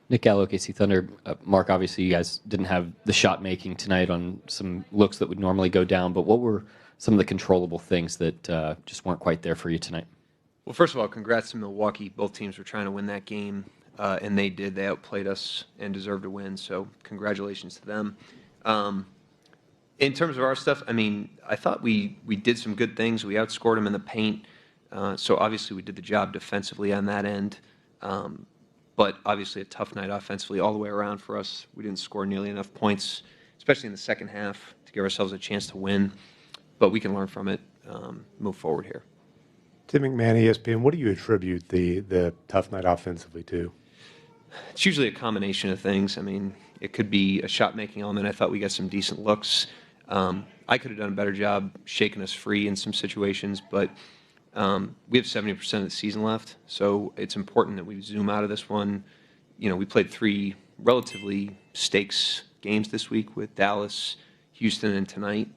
Nick Gallo, KC Thunder. Mark, obviously you guys didn't have the shot making tonight on some looks that would normally go down, but what were some of the controllable things that just weren't quite there for you tonight? Well, first of all, congrats to Milwaukee. Both teams were trying to win that game, and they did. They outplayed us and deserved to win, so congratulations to them. In terms of our stuff, I mean, I thought we did some good things. We outscored them in the paint, so obviously we did the job defensively on that end. But obviously a tough night offensively all the way around for us. We didn't score nearly enough points, especially in the second half, to give ourselves a chance to win. But we can learn from it, move forward here. Tim McMahon, ESPN, what do you attribute the tough night offensively to? It's usually a combination of things. I mean, it could be a shot-making element. I thought we got some decent looks. I could have done a better job shaking us free in some situations, but we have 70% of the season left, so it's important that we zoom out of this one. You know, we played 3 relatively stakes games this week with Dallas, Houston, and tonight,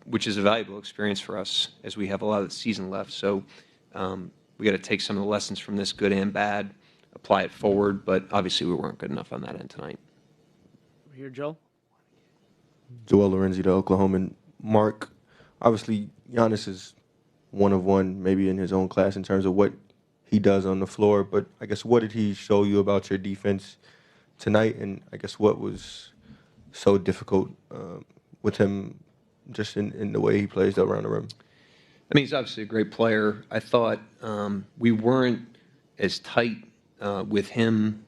which is a valuable experience for us as we have a lot of the season left. So we got to take some of the lessons from this, good and bad, apply it forward, but obviously we weren't good enough on that end tonight. Over here, Joel. Joel Lorenzi, the Oklahoman. Mark, obviously Giannis is one of one, maybe in his own class in terms of what he does on the floor. But I guess what did he show you about your defense tonight? And I guess what was so difficult with him just in the way he plays around the rim? I mean, he's obviously a great player. I thought we weren't as tight with him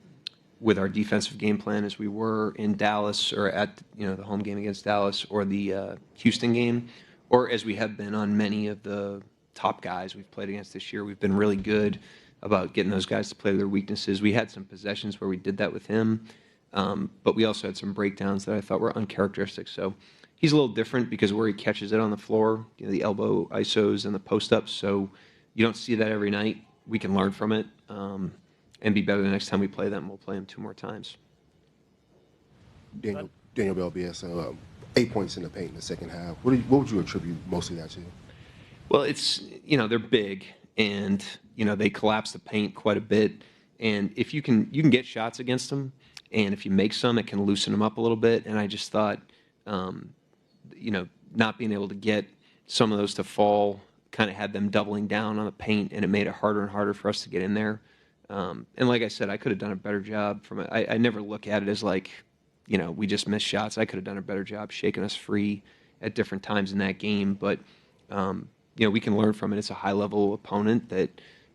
with our defensive game plan as we were in Dallas or at the home game against Dallas or the Houston game, or as we have been on many of the top guys we've played against this year. We've been really good about getting those guys to play to their weaknesses. We had some possessions where we did that with him, but we also had some breakdowns that I thought were uncharacteristic. So he's a little different because where he catches it on the floor, the elbow isos and the post-ups, so you don't see that every night. We can learn from it and be better the next time we play them. We'll play them 2 more times. Daniel Bell, BSN, 8 points in the paint in the second half. What would you attribute mostly that to? Well, it's, they're big, and, they collapse the paint quite a bit. And if you can get shots against them, and if you make some, it can loosen them up a little bit. And I just thought, not being able to get some of those to fall kind of had them doubling down on the paint, and it made it harder and harder for us to get in there. And like I said, I could have done a better job from it. I never look at it as like, we just missed shots. I could have done a better job shaking us free at different times in that game. But, we can learn from it. It's a high-level opponent that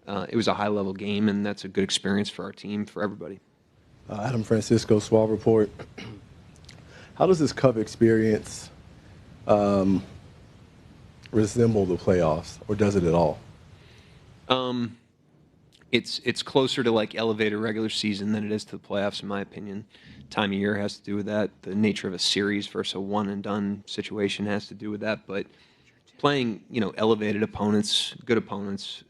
it was a high-level game, and that's a good experience for our team, for everybody. Adam Francisco, Swell Report. How does this Cup experience resemble the playoffs, or does it at all? It's closer to like elevated regular season than it is to the playoffs, in my opinion. Time of year has to do with that. The nature of a series versus a one-and-done situation has to do with that. But playing, elevated opponents, good opponents,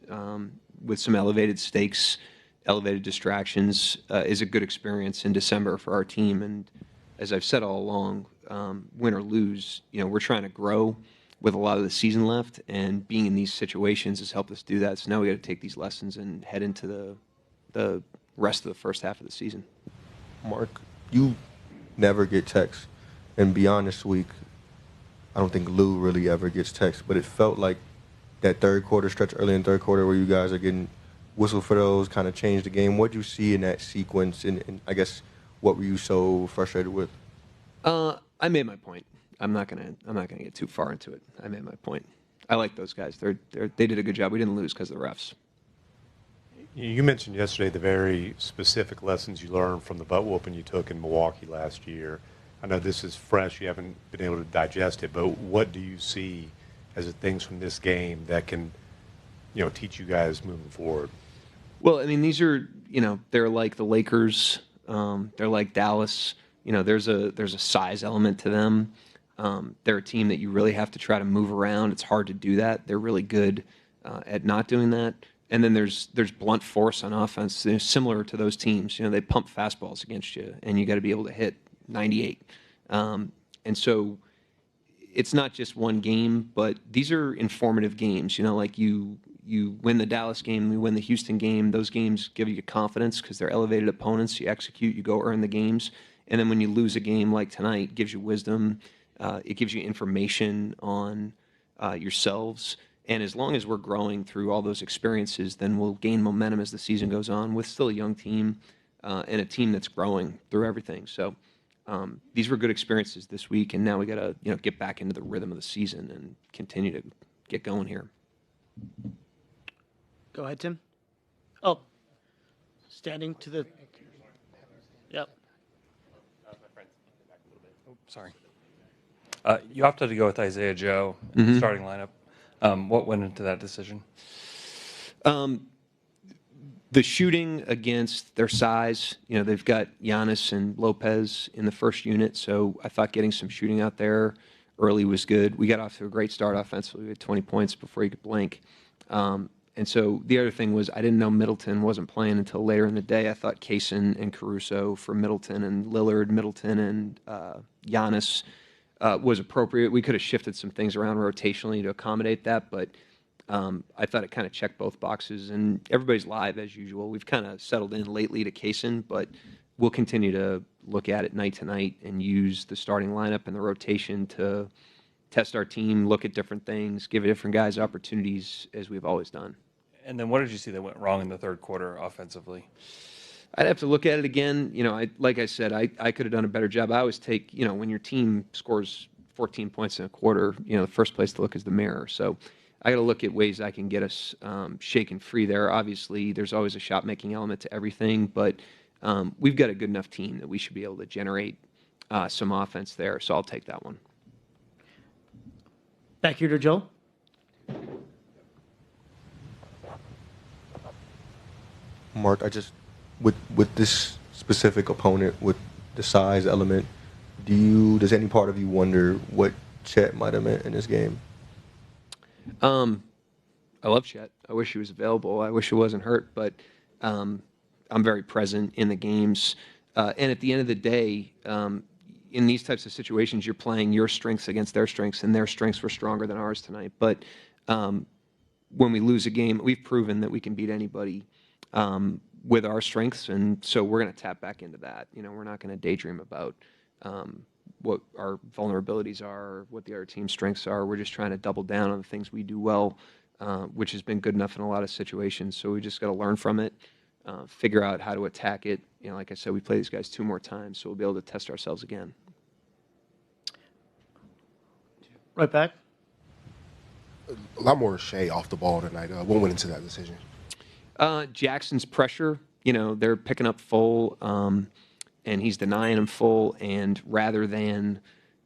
with some elevated stakes, elevated distractions, is a good experience in December for our team. And as I've said all along, win or lose, we're trying to grow with a lot of the season left, and being in these situations has helped us do that. So now we got to take these lessons and head into the rest of the first half of the season. Mark, you never get texts, and beyond this week, I don't think Lou really ever gets texts, but it felt like that third quarter stretch early in the third quarter where you guys are getting whistled for those kind of changed the game. What did you see in that sequence, and I guess what were you so frustrated with? I made my point. I'm not gonna get too far into it. I made my point. I like those guys. They did a good job. We didn't lose because of the refs. You mentioned yesterday the very specific lessons you learned from the butt whooping you took in Milwaukee last year. I know this is fresh. You haven't been able to digest it, but what do you see as the things from this game that can, teach you guys moving forward? Well, I mean, these are, they're like the Lakers. They're like Dallas. There's a size element to them. They're a team that you really have to try to move around. It's hard to do that. They're really good at not doing that. And then there's blunt force on offense. They're similar to those teams. They pump fastballs against you, and you got to be able to hit 98. And so it's not just one game, but these are informative games. Like you you win the Dallas game, you win the Houston game. Those games give you confidence because they're elevated opponents. You execute, you go earn the games. And then when you lose a game like tonight, it gives you wisdom. It gives you information on yourselves. And as long as we're growing through all those experiences, then we'll gain momentum as the season goes on with still a young team and a team that's growing through everything. So these were good experiences this week, and now we got to get back into the rhythm of the season and continue to get going here. Go ahead, Tim. Oh, standing to the. Yep. Sorry. You opted to go with Isaiah Joe, starting lineup. What went into that decision? The shooting against their size, they've got Giannis and Lopez in the first unit, so I thought getting some shooting out there early was good. We got off to a great start offensively. We had 20 points before you could blink. And so the other thing was I didn't know Middleton wasn't playing until later in the day. I thought Kaysen and Caruso for Middleton and Lillard, Middleton and Giannis was appropriate. We could have shifted some things around rotationally to accommodate that, but I thought it kind of checked both boxes, and everybody's live as usual. We've kind of settled in lately to Kaysen, but we'll continue to look at it night to night and use the starting lineup and the rotation to test our team, look at different things, give different guys opportunities as we've always done. And then what did you see that went wrong in the third quarter offensively? I'd have to look at it again. Like I said, I could have done a better job. I always take, when your team scores 14 points in a quarter, the first place to look is the mirror. So I got to look at ways I can get us shaken free there. Obviously, there's always a shot-making element to everything, but we've got a good enough team that we should be able to generate some offense there, so I'll take that one. Back here to Joe. Mark, with this specific opponent, with the size element, does any part of you wonder what Chet might have meant in this game? I love Chet. I wish he was available. I wish he wasn't hurt, but I'm very present in the games. And at the end of the day, in these types of situations, you're playing your strengths against their strengths, and their strengths were stronger than ours tonight. But when we lose a game, we've proven that we can beat anybody with our strengths, and so we're going to tap back into that. We're not going to daydream about what our vulnerabilities are, what the other team's strengths are. We're just trying to double down on the things we do well, which has been good enough in a lot of situations. So we just got to learn from it, figure out how to attack it. Like I said, we play these guys 2 more times, so we'll be able to test ourselves again. Right back. A lot more Shea off the ball tonight. What went into that decision? Jackson's pressure. They're picking up full, and he's denying them full. And rather than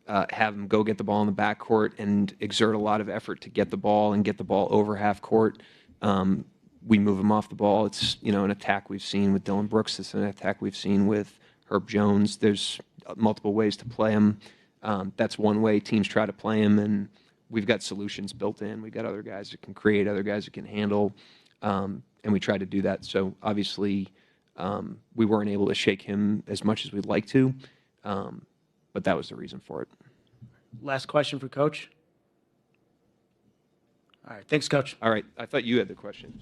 have him go get the ball in the backcourt and exert a lot of effort to get the ball and get the ball over half court, we move him off the ball. It's an attack we've seen with Dylan Brooks. It's an attack we've seen with Herb Jones. There's multiple ways to play him. That's one way teams try to play him, and we've got solutions built in. We've got other guys that can create, other guys that can handle, and we try to do that. So obviously we weren't able to shake him as much as we'd like to, but that was the reason for it. Last question for Coach. All right. Thanks, Coach. All right. I thought you had the question.